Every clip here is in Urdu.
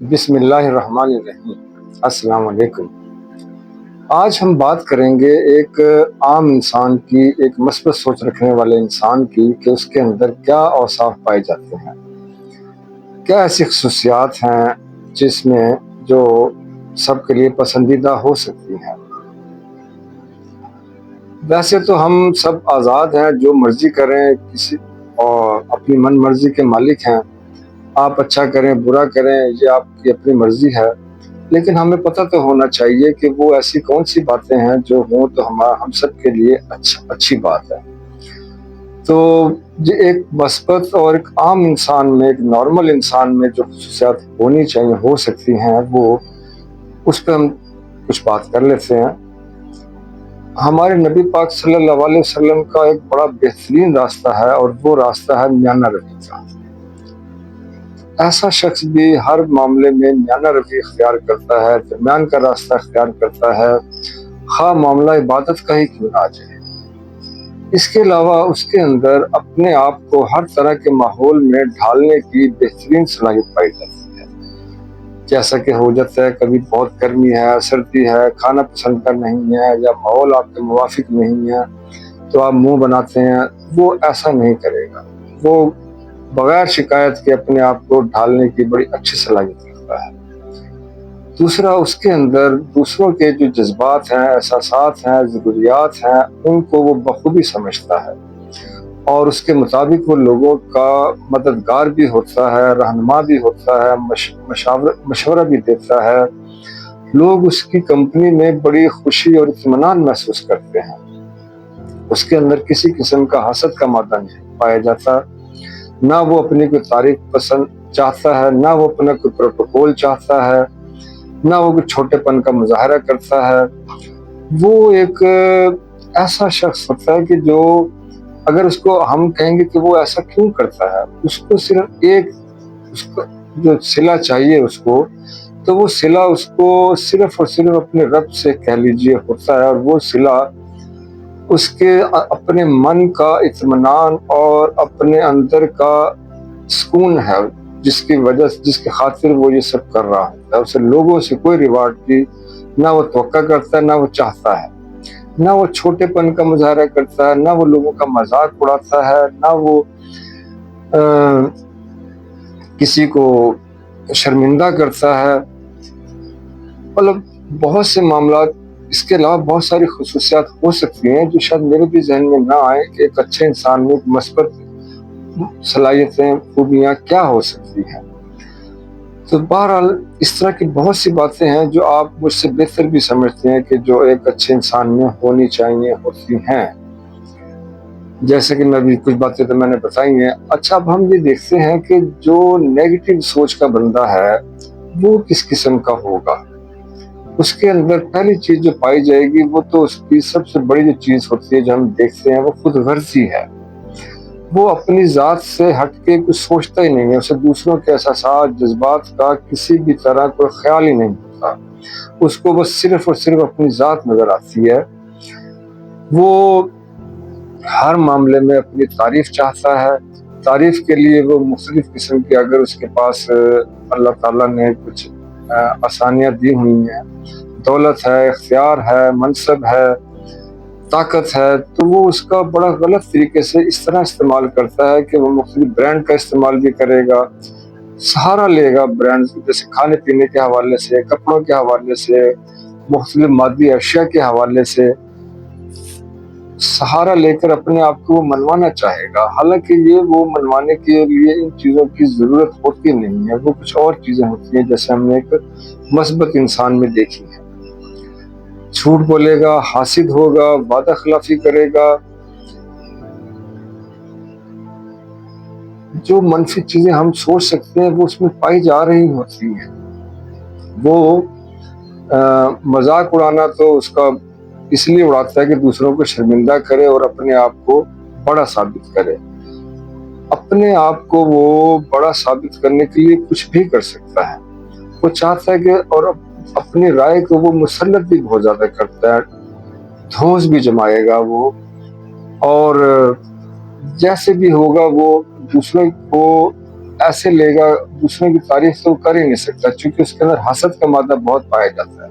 بسم اللہ الرحمن الرحیم۔ السلام علیکم۔ آج ہم بات کریں گے ایک عام انسان کی، ایک مثبت سوچ رکھنے والے انسان کی، کہ اس کے اندر کیا اوصاف پائے جاتے ہیں، کیا ایسی خصوصیات ہیں جس میں جو سب کے لیے پسندیدہ ہو سکتی ہیں۔ ویسے تو ہم سب آزاد ہیں، جو مرضی کریں، کسی اور اپنی من مرضی کے مالک ہیں۔ آپ اچھا کریں برا کریں، یہ آپ کی اپنی مرضی ہے، لیکن ہمیں پتہ تو ہونا چاہیے کہ وہ ایسی کون سی باتیں ہیں جو ہوں تو ہم سب کے لیے اچھی بات ہے۔ تو یہ ایک مثبت اور ایک عام انسان میں، ایک نارمل انسان میں جو خصوصیات ہونی چاہیے، ہو سکتی ہیں، وہ اس پہ ہم کچھ بات کر لیتے ہیں۔ ہمارے نبی پاک صلی اللہ علیہ وسلم کا ایک بڑا بہترین راستہ ہے، اور وہ راستہ ہے میانہ روی کا۔ ایسا شخص بھی ہر معاملے میں میانہ روی اختیار کرتا ہے، درمیان کا راستہ اختیار کرتا ہے، خواہ معاملہ عبادت کا ہی کیوں نہ آ جائے۔ اس کے علاوہ اس کے اندر اپنے آپ کو ہر طرح کے ماحول میں ڈھالنے کی بہترین صلاحیت پائی جاتی ہے۔ جیسا کہ ہو جاتا ہے کبھی بہت گرمی ہے، سردی ہے، کھانا پسند کا نہیں ہے، یا ماحول آپ کے موافق نہیں ہے، تو آپ منہ بناتے ہیں۔ وہ ایسا نہیں کرے گا، وہ بغیر شکایت کے اپنے آپ کو ڈھالنے کی بڑی اچھی صلاحیت رکھتا ہے۔ دوسرا، اس کے اندر دوسروں کے جو جذبات ہیں، احساسات ہیں، ضروریات ہیں، ان کو وہ بخوبی سمجھتا ہے، اور اس کے مطابق وہ لوگوں کا مددگار بھی ہوتا ہے، رہنما بھی ہوتا ہے، مشورہ بھی دیتا ہے۔ لوگ اس کی کمپنی میں بڑی خوشی اور اطمینان محسوس کرتے ہیں۔ اس کے اندر کسی قسم کا حسد کا مادہ نہیں پایا جاتا، نہ وہ اپنی کوئی تعریف پسند چاہتا ہے، نہ وہ اپنا کوئی پروٹوکول چاہتا ہے، نہ وہ کوئی چھوٹے پن کا مظاہرہ کرتا ہے۔ وہ ایک ایسا شخص ہوتا ہے کہ جو اگر اس کو ہم کہیں گے کہ وہ ایسا کیوں کرتا ہے، اس کو صرف اس کو جو صلہ چاہیے اس کو، تو وہ صلہ اس کو صرف اور صرف اپنے رب سے کہہ لیجیے ہوتا ہے، اور وہ صلہ اس کے اپنے من کا اطمینان اور اپنے اندر کا سکون ہے، جس کی وجہ سے، جس کی خاطر وہ یہ سب کر رہا ہوتا ہے۔ اسے لوگوں سے کوئی ریوارڈ کی نہ وہ توقع کرتا ہے، نہ وہ چاہتا ہے، نہ وہ چھوٹے پن کا مظاہرہ کرتا ہے، نہ وہ لوگوں کا مذاق اڑاتا ہے، نہ وہ کسی کو شرمندہ کرتا ہے۔ مطلب بہت سے معاملات، اس کے علاوہ بہت ساری خصوصیات ہو سکتی ہیں جو شاید میرے بھی ذہن میں نہ آئے کہ ایک اچھے انسان میں مثبت صلاحیتیں، خوبیاں کیا ہو سکتی ہیں۔ تو بہرحال اس طرح کی بہت سی باتیں ہیں جو آپ مجھ سے بہتر بھی سمجھتے ہیں کہ جو ایک اچھے انسان میں ہونی چاہیے، ہوتی ہیں۔ جیسے کہ میں بھی کچھ باتیں تو میں نے بتائی ہیں۔ اچھا، اب ہم یہ دیکھتے ہیں کہ جو نیگیٹو سوچ کا بندہ ہے وہ کس قسم کا ہوگا۔ اس کے اندر پہلی چیز جو پائی جائے گی، وہ تو اس کی سب سے بڑی جو چیز ہوتی ہے جو ہم دیکھتے ہیں، وہ خود غرضی ہے۔ وہ اپنی ذات سے ہٹ کے کچھ سوچتا ہی نہیں ہے، اسے دوسروں کے احساسات، جذبات کا کسی بھی طرح کوئی خیال ہی نہیں ہوتا۔ اس کو بس صرف اور صرف اپنی ذات نظر آتی ہے۔ وہ ہر معاملے میں اپنی تعریف چاہتا ہے۔ تعریف کے لیے وہ مختلف قسم کی، اگر اس کے پاس اللہ تعالیٰ نے کچھ آسانیاں دی ہوئی ہیں، دولت ہے، اختیار ہے، منصب ہے، طاقت ہے، تو وہ اس کا بڑا غلط طریقے سے اس طرح استعمال کرتا ہے کہ وہ مختلف برانڈ کا استعمال بھی کرے گا، سہارا لے گا برانڈ، جیسے کھانے پینے کے حوالے سے، کپڑوں کے حوالے سے، مختلف مادی اشیاء کے حوالے سے سہارا لے کر اپنے آپ کو وہ منوانا چاہے گا، حالانکہ یہ وہ منوانے کے لیے ان چیزوں کی ضرورت ہوتی نہیں ہے۔ وہ کچھ اور چیزیں ہوتی ہیں جیسے ہم نے ایک مثبت انسان میں دیکھی ہے۔ جھوٹ بولے گا، حاسد ہوگا، وعدہ خلافی کرے گا، جو منفی چیزیں ہم سوچ سکتے ہیں وہ اس میں پائی جا رہی ہوتی ہیں۔ وہ مذاق اڑانا تو اس کا اس لیے اڑاتا ہے کہ دوسروں کو شرمندہ کرے اور اپنے آپ کو بڑا ثابت کرے۔ اپنے آپ کو وہ بڑا ثابت کرنے کے لیے کچھ بھی کر سکتا ہے۔ وہ چاہتا ہے کہ، اور اپنی رائے کو وہ مسلط بھی بہت زیادہ کرتا ہے، دھوس بھی جمائے گا وہ، اور جیسے بھی ہوگا وہ دوسروں کو ایسے لے گا، دوسروں کی تعریف تو کر ہی نہیں سکتا، چونکہ اس کے اندر حسد کا مادہ بہت پایا جاتا ہے۔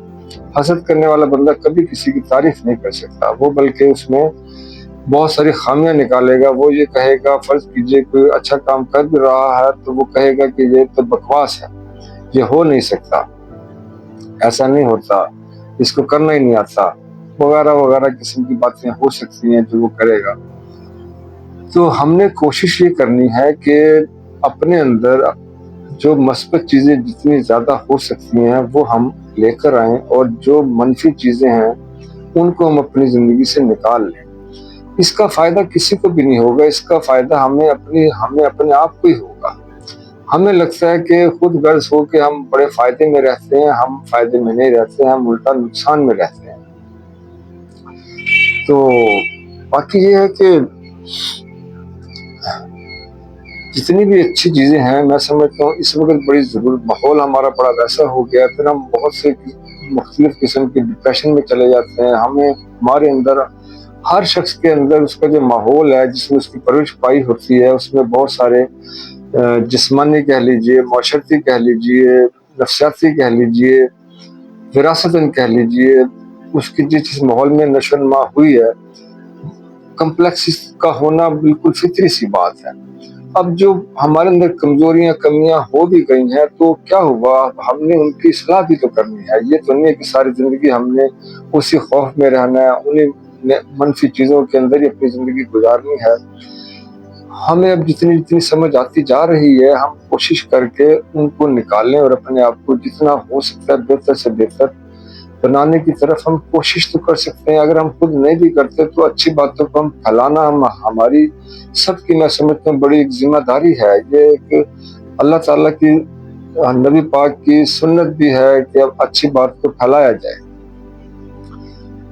حسد کرنے والا بندہ کبھی کسی کی تعریف نہیں کر سکتا، وہ بلکہ اس میں بہت ساری خامیاں نکالے گا۔ وہ یہ کہے گا، فرض کیجئے کوئی اچھا کام کر بھی رہا ہے تو وہ کہے گا کہ یہ تو بکواس ہے، یہ ہو نہیں سکتا، ایسا نہیں ہوتا، اس کو کرنا ہی نہیں آتا، وغیرہ وغیرہ قسم کی باتیں ہو سکتی ہیں جو وہ کرے گا۔ تو ہم نے کوشش یہ کرنی ہے کہ اپنے اندر جو مثبت چیزیں جتنی زیادہ ہو سکتی ہیں وہ ہم لے کر آئیں، اور جو منفی چیزیں ہیں ان کو ہم اپنی زندگی سے نکال لیں۔ اس کا فائدہ کسی کو بھی نہیں ہوگا، اس کا فائدہ ہمیں اپنے آپ کو ہی ہوگا۔ ہمیں لگتا ہے کہ خود غرض ہو کہ ہم بڑے فائدے میں رہتے ہیں، ہم فائدے میں نہیں رہتے ہیں، ہم الٹا نقصان میں رہتے ہیں۔ تو باقی یہ ہے کہ جتنی بھی اچھی چیزیں ہیں، میں سمجھتا ہوں اس وقت بڑی ضرورت، ماحول ہمارا بڑا ویسا ہو گیا ہے، پھر ہم بہت سے مختلف قسم کے ڈپریشن میں چلے جاتے ہیں۔ ہمارے اندر، ہر شخص کے اندر اس کا جو ماحول ہے جس میں اس کی پرورش پائی ہوتی ہے، اس میں بہت سارے جسمانی کہہ لیجئے، معاشرتی کہہ لیجئے، نفسیاتی کہہ لیجئے، وراثتاً کہہ لیجئے، اس کی جس ماحول میں نشو و نما ہوئی ہے، کمپلیکس کا ہونا بالکل فطری سی بات ہے۔ اب جو ہمارے اندر کمزوریاں، کمیاں ہو بھی گئی ہیں تو کیا ہوا، ہم نے ان کی اصلاح بھی تو کرنی ہے۔ یہ تو نہیں ہے کہ ساری زندگی ہم نے اسی خوف میں رہنا ہے، انہیں منفی چیزوں کے اندر ہی اپنی زندگی گزارنی ہے۔ ہمیں اب جتنی سمجھ آتی جا رہی ہے، ہم کوشش کر کے ان کو نکالیں اور اپنے آپ کو جتنا ہو سکتا ہے بہتر سے بہتر بنانے کی طرف ہم کوشش تو کر سکتے ہیں۔ اگر ہم خود نہیں بھی کرتے تو اچھی باتوں کو ہم پھیلانا ہماری سب کی، میں سمجھتا ہوں، بڑی ایک ذمہ داری ہے۔ یہ ایک اللہ تعالیٰ کی، نبی پاک کی سنت بھی ہے کہ اب اچھی بات کو پھیلایا جائے۔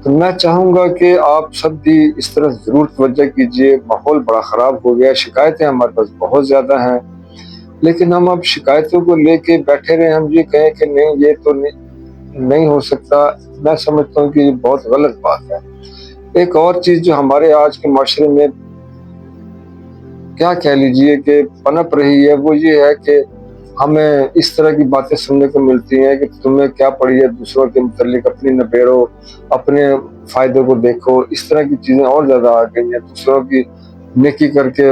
تو میں چاہوں گا کہ آپ سب بھی اس طرح ضرور توجہ کیجئے۔ ماحول بڑا خراب ہو گیا، شکایتیں ہمارے پاس بہت زیادہ ہیں، لیکن ہم اب شکایتوں کو لے کے بیٹھے رہے، ہم یہ کہیں کہ نہیں یہ تو نہیں ہو سکتا، میں سمجھتا ہوں کہ یہ بہت غلط بات ہے۔ ایک اور چیز جو ہمارے آج کے معاشرے میں کیا کہہ لیجئے کہ پنپ رہی ہے، وہ یہ ہے کہ ہمیں اس طرح کی باتیں سننے کو ملتی ہیں کہ تمہیں کیا پڑی ہے دوسروں کے متعلق، اپنی نبیڑو، اپنے فائدے کو دیکھو۔ اس طرح کی چیزیں اور زیادہ آ گئی ہیں۔ دوسروں کی نیکی کر کے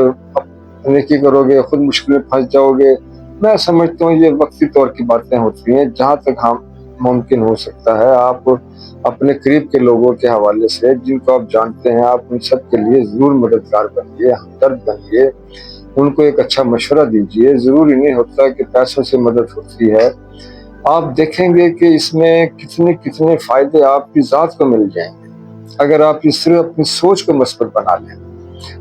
نیکی کرو گے، خود مشکل میں پھنس جاؤ گے۔ میں سمجھتا ہوں یہ وقتی طور کی باتیں ہوتی ہیں۔ جہاں تک ہم ممکن ہو سکتا ہے، آپ اپنے قریب کے لوگوں کے حوالے سے، جن کو آپ جانتے ہیں، آپ ان سب کے لیے ضرور مددگار بنیے، ہمدرد بنیے، ان کو ایک اچھا مشورہ دیجیے۔ ضروری نہیں ہوتا کہ پیسوں سے مدد ہوتی ہے، آپ دیکھیں گے کہ اس میں کتنے فائدے آپ کی ذات کو مل جائیں گے اگر آپ اس طرح اپنی سوچ کو مثبت بنا لیں،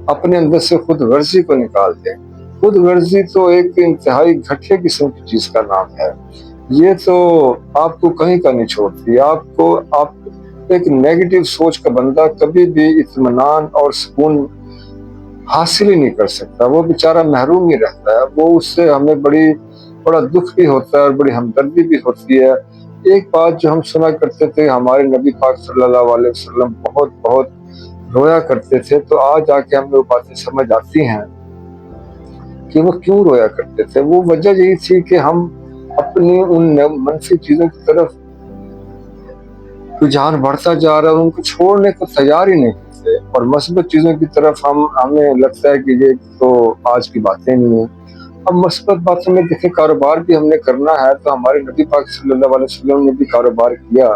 اپنے اندر سے خود غرضی کو نکال دیں۔ خود غرضی تو ایک انتہائی گھٹیا قسم کی چیز کا نام ہے، یہ تو آپ کو کہیں کا نہیں چھوڑتی۔ آپ ایک نیگیٹو سوچ کا بندہ کبھی بھی اطمینان اور سکون حاصل ہی نہیں کر سکتا، وہ بیچارہ محروم ہی رہتا ہے۔ وہ اس سے ہمیں بڑا دکھ بھی ہوتا ہے اور بڑی ہمدردی بھی ہوتی ہے۔ ایک بات جو ہم سنا کرتے تھے، ہمارے نبی پاک صلی اللہ علیہ وسلم بہت رویا کرتے تھے، تو آج آ کے ہمیں وہ باتیں سمجھ آتی ہیں کہ وہ کیوں رویا کرتے تھے۔ وہ وجہ یہی تھی کہ ہم اپنی ان منفی چیزوں کی طرف رجحان بڑھتا جا رہا ہے، ان کو چھوڑنے کو تیار ہی نہیں ہوتے، اور مثبت چیزوں کی طرف ہمیں لگتا ہے کہ یہ تو آج کی باتیں نہیں ہیں۔ اب مثبت باتوں میں دیکھیں، کاروبار بھی ہم نے کرنا ہے تو ہمارے نبی پاک صلی اللہ علیہ وسلم نے بھی کاروبار کیا،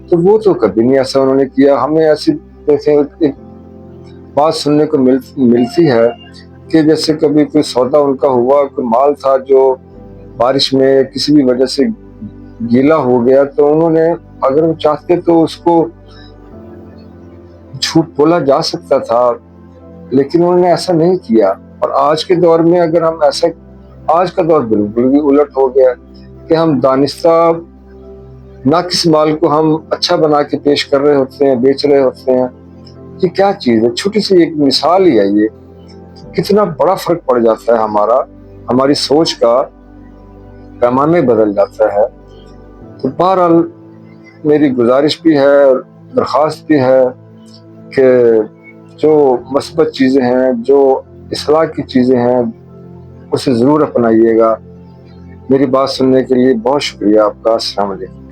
تو وہ تو کبھی نہیں ایسا انہوں نے کیا۔ ہمیں ایسی ایک بات سننے کو ملتی ہے کہ جیسے کبھی کوئی سودا ان کا ہوا، کوئی مال تھا جو بارش میں کسی بھی وجہ سے گیلا ہو گیا، تو انہوں نے، اگر وہ چاہتے تو اس کو جھوٹ بولا جا سکتا تھا، لیکن انہوں نے ایسا نہیں کیا۔ اور آج کے دور میں اگر ہم ایسا، آج کا دور بالکل بھی الٹ ہو گیا کہ ہم دانستہ ناقص مال کو ہم اچھا بنا کے پیش کر رہے ہوتے ہیں، بیچ رہے ہوتے ہیں۔ یہ کیا چیز ہے؟ چھوٹی سی ایک مثال ہی ہے، یہ کتنا بڑا فرق پڑ جاتا ہے، ہماری سوچ کا پیمانے بدل جاتا ہے۔ تو بہرحال میری گزارش بھی ہے اور درخواست بھی ہے کہ جو مثبت چیزیں ہیں، جو اصلاح کی چیزیں ہیں، اسے ضرور اپنائیے گا۔ میری بات سننے کے لیے بہت شکریہ آپ کا۔ السلام علیکم۔